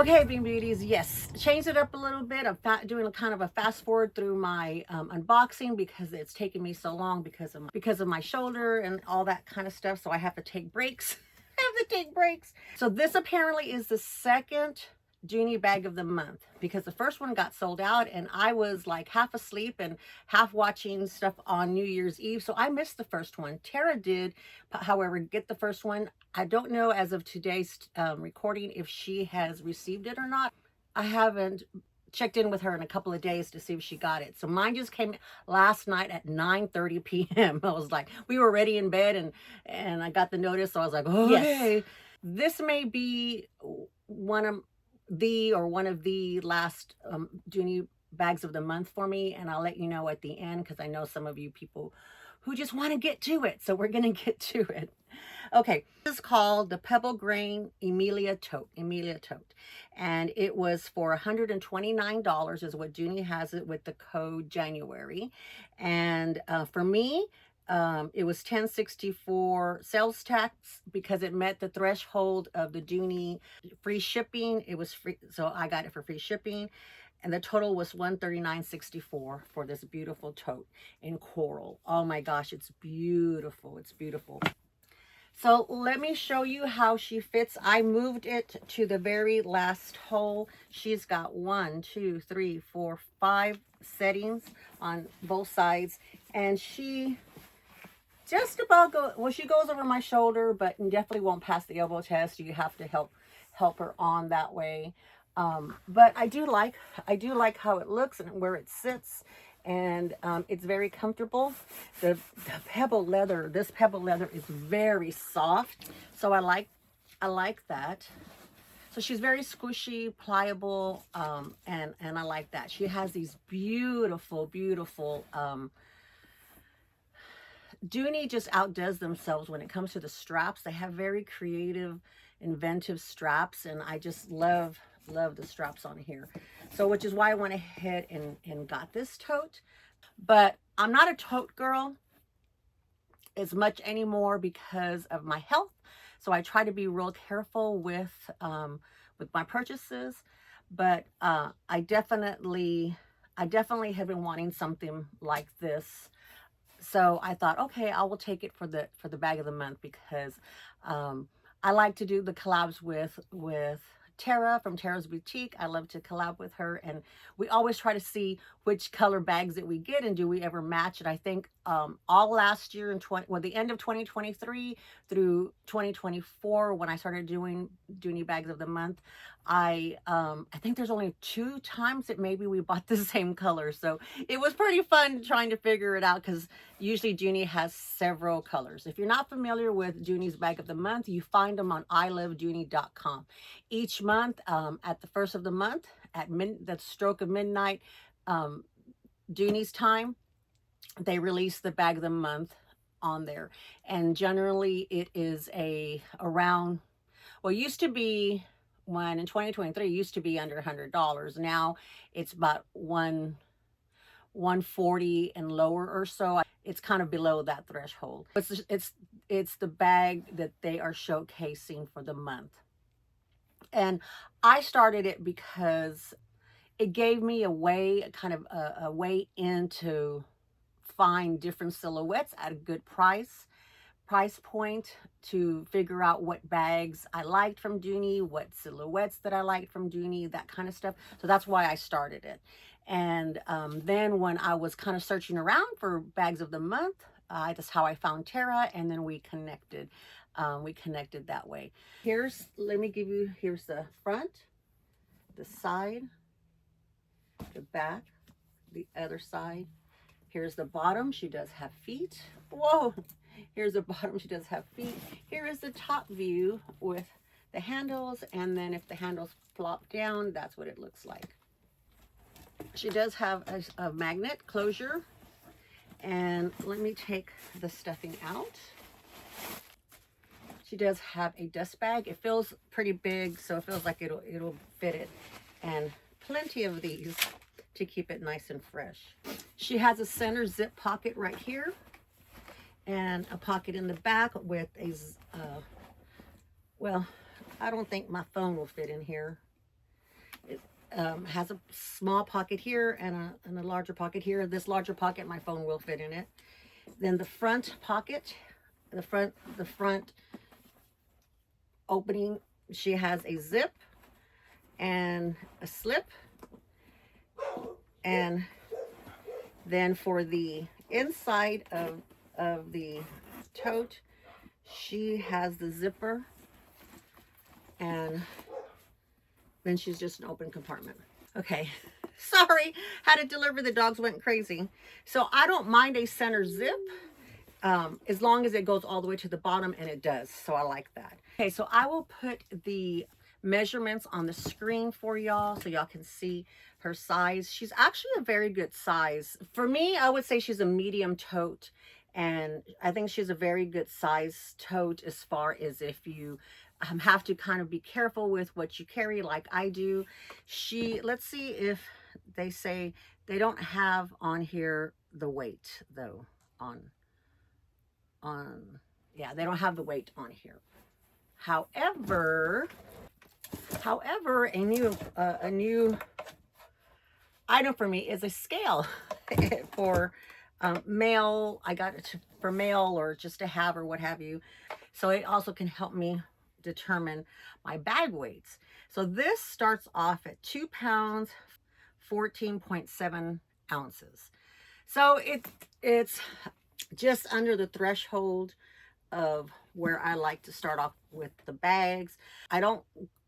Okay, Bean Beauties, yes, changed it up a little bit. I'm doing a kind of a fast forward through my unboxing because it's taken me so long because of my shoulder and all that kind of stuff. So I have to take breaks. I have to take breaks. So this apparently is the second Dooney bag of the month because the first one got sold out and I was like half asleep and half watching stuff on New Year's Eve. So I missed the first one. Tara did, however, get the first one. I don't know as of today's recording if she has received it or not. I haven't checked in with her in a couple of days to see if she got it. So mine just came last night at 9:30 p.m. I was like, we were already in bed and I got the notice. So I was like, oh, okay. Yes. This may be one of the last Dooney bags of the month for me, and I'll let you know at the end because I know some of you people who just want to get to it, so we're gonna get to it. Okay, this is called the Pebble Grain Emelia Tote, and it was for $129 is what Dooney has it with the code January, and for me, it was $10.64 sales tax because it met the threshold of the Dooney free shipping. It was free, so I got it for free shipping. And the total was $139.64 for this beautiful tote in coral. Oh my gosh, it's beautiful. It's beautiful. So let me show you how she fits. I moved it to the very last hole. She's got 1, 2, 3, 4, 5 settings on both sides. And she just about she goes over my shoulder, but definitely won't pass the elbow test. You have to help her on that way. But I do like how it looks and where it sits, and it's very comfortable. The pebble leather, this pebble leather is very soft, so I like that. So she's very squishy, pliable, and I like that. She has these beautiful Dooney just outdoes themselves when it comes to the straps. They have very creative, inventive straps, and I just love the straps on here. So which is why I went ahead and got this tote. But I'm not a tote girl as much anymore because of my health. So I try to be real careful with my purchases. But I definitely have been wanting something like this. So I thought, okay, I will take it for the bag of the month because I like to do the collabs with Tara from Tara's Boutique. I love to collab with her, and we always try to see which color bags that we get and do we ever match it. I think all last year in the end of 2023 through 2024 when I started doing Dooney bags of the month, I think there's only 2 times that maybe we bought the same color. So it was pretty fun trying to figure it out because usually Dooney has several colors. If you're not familiar with Dooney's bag of the month, you find them on ilovedooney.com. Each month at the first of the month at the stroke of midnight Dooney's time, they release the bag of the month on there, and generally it is around, well, it used to be, when in 2023 it used to be under $100. Now it's about 140 and lower or so. It's kind of below that threshold. It's the bag that they are showcasing for the month. And I started it because it gave me a way into find different silhouettes at a good price point, to figure out what bags I liked from Dooney, what silhouettes that I liked from Dooney, that kind of stuff. So that's why I started it. And then when I was kind of searching around for bags of the month, that's how I found Tara, and then we connected. We connected that way. Here's the front, the side, the back, the other side. Here's the bottom. She does have feet. Whoa! Here's the bottom. She does have feet. Here is the top view with the handles, and then if the handles flop down, that's what it looks like. She does have a magnet closure, and let me take the stuffing out. She does have a dust bag. It feels pretty big, so it feels like it'll fit it, and plenty of these to keep it nice and fresh. She has a center zip pocket right here, and a pocket in the back with well, I don't think my phone will fit in here. has a small pocket here and a larger pocket here. This larger pocket, my phone will fit in it. Then the front pocket, the front opening, she has a zip and a slip. And then for the inside of the tote, she has the zipper, and then she's just an open compartment. Okay, sorry, had to deliver, the dogs went crazy. So I don't mind a center zip, as long as it goes all the way to the bottom, and it does, so I like that. Okay, so I will put the measurements on the screen for y'all so y'all can see her size. She's actually a very good size. For me, I would say she's a medium tote, and I think she's a very good size tote as far as if you have to kind of be careful with what you carry like I do. Let's see if they say, they don't have on here the weight though, yeah, they don't have the weight on here. However, a new item for me is a scale for mail. I got it for mail or just to have or what have you. So it also can help me determine my bag weights. So this starts off at 2 pounds, 14.7 ounces. So it's just under the threshold of where I like to start off with the bags. I don't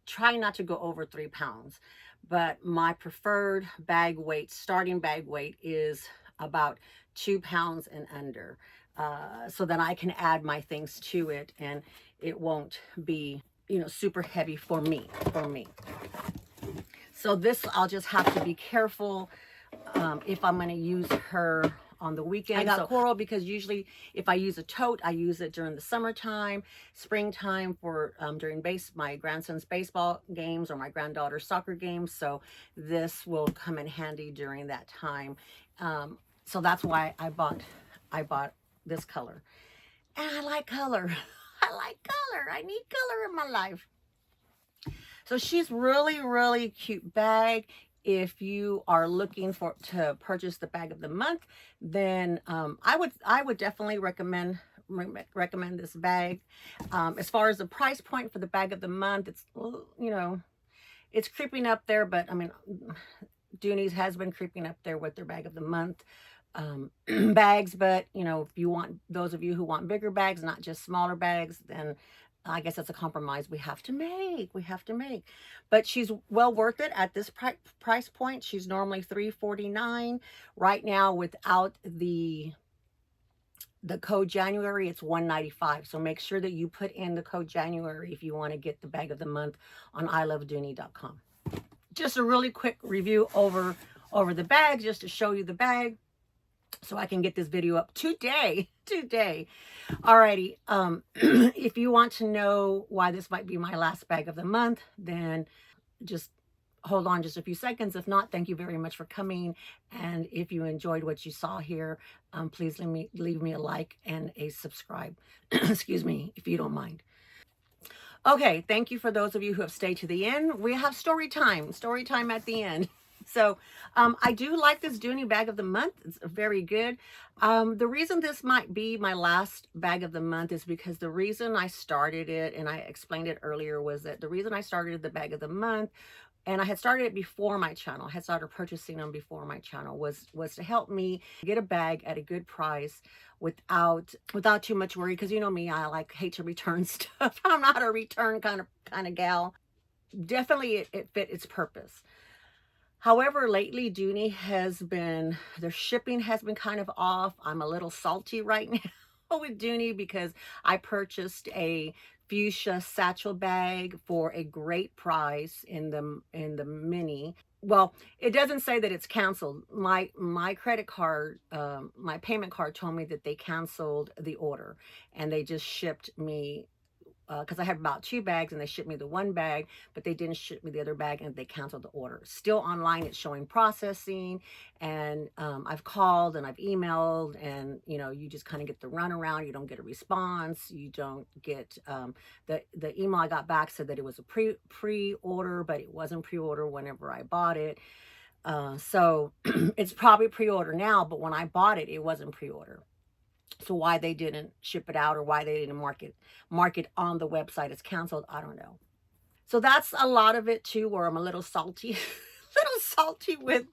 try not to go over 3 pounds, but my preferred bag weight, starting bag weight, is about 2 pounds and under, so that I can add my things to it and it won't be, you know, super heavy for me. So this, I'll just have to be careful if I'm going to use her on the weekend. I got coral because usually if I use a tote, I use it during the summertime, springtime for during my grandson's baseball games or my granddaughter's soccer games. So this will come in handy during that time. So that's why I bought this color. And I like color. I like color. I need color in my life. So she's really, really cute bag. If you are looking to purchase the bag of the month, then I would definitely recommend this bag. As far as the price point for the bag of the month, it's, you know, it's creeping up there, but I mean, Dooney's has been creeping up there with their bag of the month bags. But you know, if you want, those of you who want bigger bags, not just smaller bags, then I guess that's a compromise we have to make. But she's well worth it at this price point. She's normally $3.49 right now. Without the code January, it's $1.95. So make sure that you put in the code January if you want to get the bag of the month on ilovedooney.com. Just a really quick review over the bag, just to show you the bag, so I can get this video up today. Alrighty, if you want to know why this might be my last bag of the month, then just hold on just a few seconds. If not, thank you very much for coming. And if you enjoyed what you saw here, please leave me a like and a subscribe. Excuse me, if you don't mind. Okay, thank you for those of you who have stayed to the end. We have story time at the end. So I do like this Dooney bag of the month. It's very good. The reason this might be my last bag of the month is because the reason I started it, and I explained it earlier, was that the reason I started the bag of the month, and I had started it before my channel, I had started purchasing them before my channel, was to help me get a bag at a good price without too much worry. Because you know me, I hate to return stuff. I'm not a return kind of gal. Definitely it fit its purpose. However, lately Dooney their shipping has been kind of off. I'm a little salty right now with Dooney because I purchased a fuchsia satchel bag for a great price in the mini. Well, it doesn't say that it's canceled. My credit card, my payment card told me that they canceled the order and they just shipped me because I had about 2 bags and they shipped me the 1 bag, but they didn't ship me the other bag and they canceled the order. Still online, it's showing processing, and I've called and I've emailed, and you know, you just kind of get the runaround. You don't get a response. You don't get the email I got back said that it was a pre-order, but it wasn't pre-order whenever I bought it. So it's probably pre-order now, but when I bought it, it wasn't pre-order. So why they didn't ship it out, or why they didn't mark it on the website as canceled, I don't know. So that's a lot of it too, where I'm a little salty, little salty with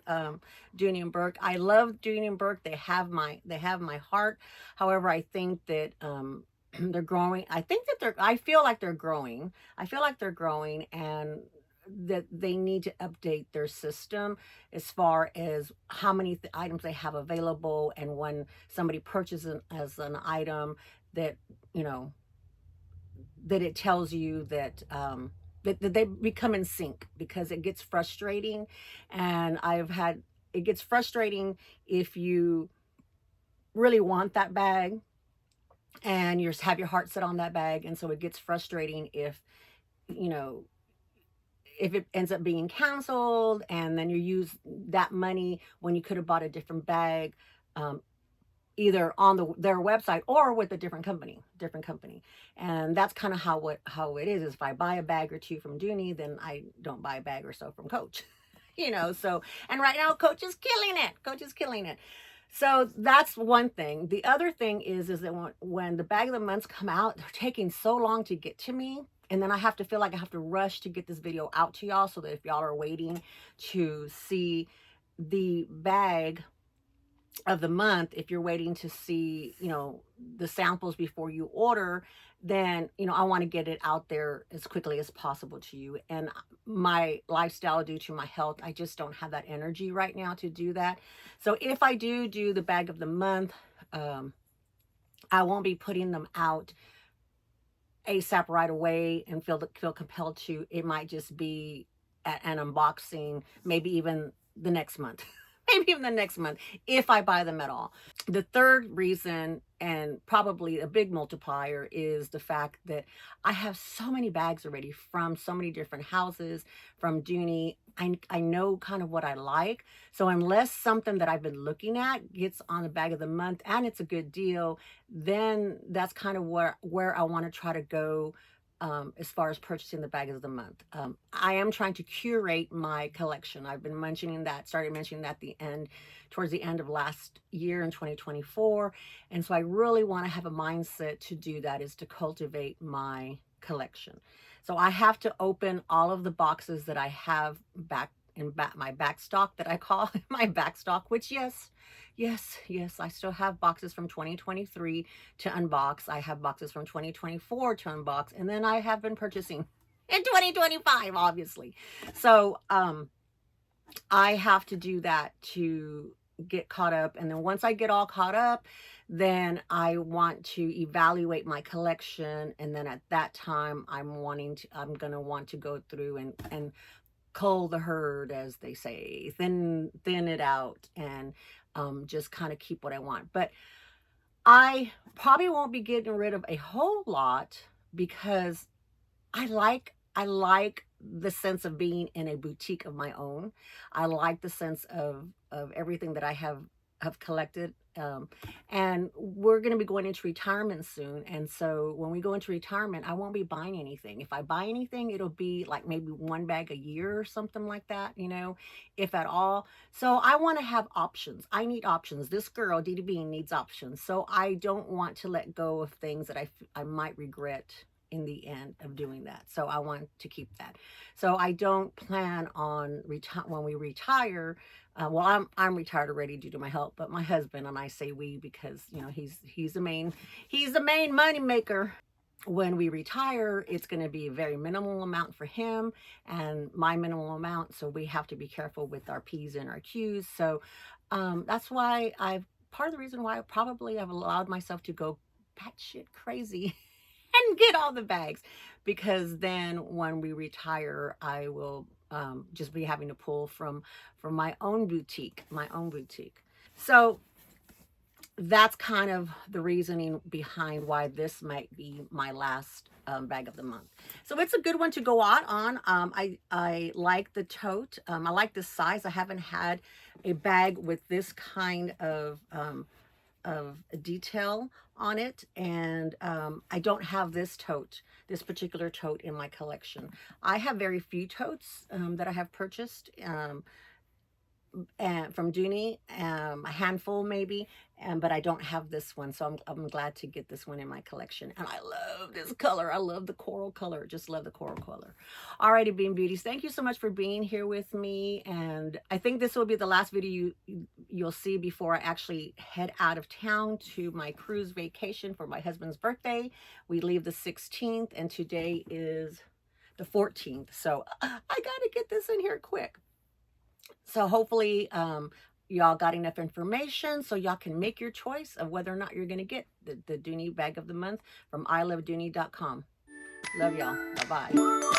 Dooney and Bourke. I love Dooney and Bourke. They have my heart. However, I think that they're growing. I feel like they're growing. And that they need to update their system as far as how many items they have available, and when somebody purchases as an item, that you know, that it tells you that that they become in sync, because it gets frustrating. And it gets frustrating if you really want that bag and you have your heart set on that bag, and so it gets frustrating if, you know, if it ends up being canceled, and then you use that money when you could have bought a different bag, either on their website or with a different company. And that's kind of how it is if I buy a bag or two from Dooney, then I don't buy a bag or so from Coach. You know, so, and right now Coach is killing it. So that's one thing. The other thing is that when the bag of the months come out, they're taking so long to get to me. And then I have to feel like I have to rush to get this video out to y'all, so that if y'all are waiting to see the bag of the month, if you're waiting to see, you know, the samples before you order, then, you know, I want to get it out there as quickly as possible to you. And my lifestyle, due to my health, I just don't have that energy right now to do that. So if I do the bag of the month, I won't be putting them out ASAP right away and feel compelled to. It might just be an unboxing, maybe even the next month. Maybe even the next month, if I buy them at all. The third reason, and probably a big multiplier, is the fact that I have so many bags already from so many different houses, from Dooney. I know kind of what I like. So unless something that I've been looking at gets on the bag of the month and it's a good deal, then that's kind of where I want to try to go. As far as purchasing the bag of the month, I am trying to curate my collection. I've been started mentioning that towards the end of last year in 2024. And so I really want to have a mindset to do that, is to cultivate my collection. So I have to open all of the boxes that I have back in my back stock, that I call my back stock, which yes, I still have boxes from 2023 to unbox. I have boxes from 2024 to unbox, and then I have been purchasing in 2025, obviously. So I have to do that to get caught up. And then once I get all caught up, then I want to evaluate my collection, and then at that time I'm gonna want to go through and cull the herd, as they say, thin it out, and just kind of keep what I want. But I probably won't be getting rid of a whole lot, because I like the sense of being in a boutique of my own. I like the sense of everything that I have collected. And we're going to be going into retirement soon. And so when we go into retirement, I won't be buying anything. If I buy anything, it'll be like maybe 1 bag a year or something like that, you know, if at all. So I want to have options. I need options. This girl, Dee Bean, needs options. So I don't want to let go of things that I might regret in the end of doing that. So I want to keep that. So I don't plan on when we retire. Well, I'm retired already due to my health, but my husband and I say we, because you know he's the main money maker. When we retire, it's going to be a very minimal amount for him and my minimal amount. So we have to be careful with our P's and our Q's. So that's why part of the reason why I've allowed myself to go batshit crazy and get all the bags, because then when we retire, I will just be having to pull from my own boutique. So that's kind of the reasoning behind why this might be my last bag of the month. So it's a good one to go out on. I like the tote. I like the size. I haven't had a bag with this kind of detail on it, and I don't have this particular tote in my collection. I have very few totes that I have purchased and from Dooney, a handful maybe, but I don't have this one, so I'm glad to get this one in my collection. And I love this color. I love the coral color. Just love the coral color. Alrighty, Bean Beauties, thank you so much for being here with me, and I think this will be the last video you'll see before I actually head out of town to my cruise vacation for my husband's birthday. We leave the 16th, and today is the 14th, so I gotta get this in here quick. So hopefully y'all got enough information so y'all can make your choice of whether or not you're going to get the Dooney bag of the month from ilovedooney.com. Love y'all. Bye-bye.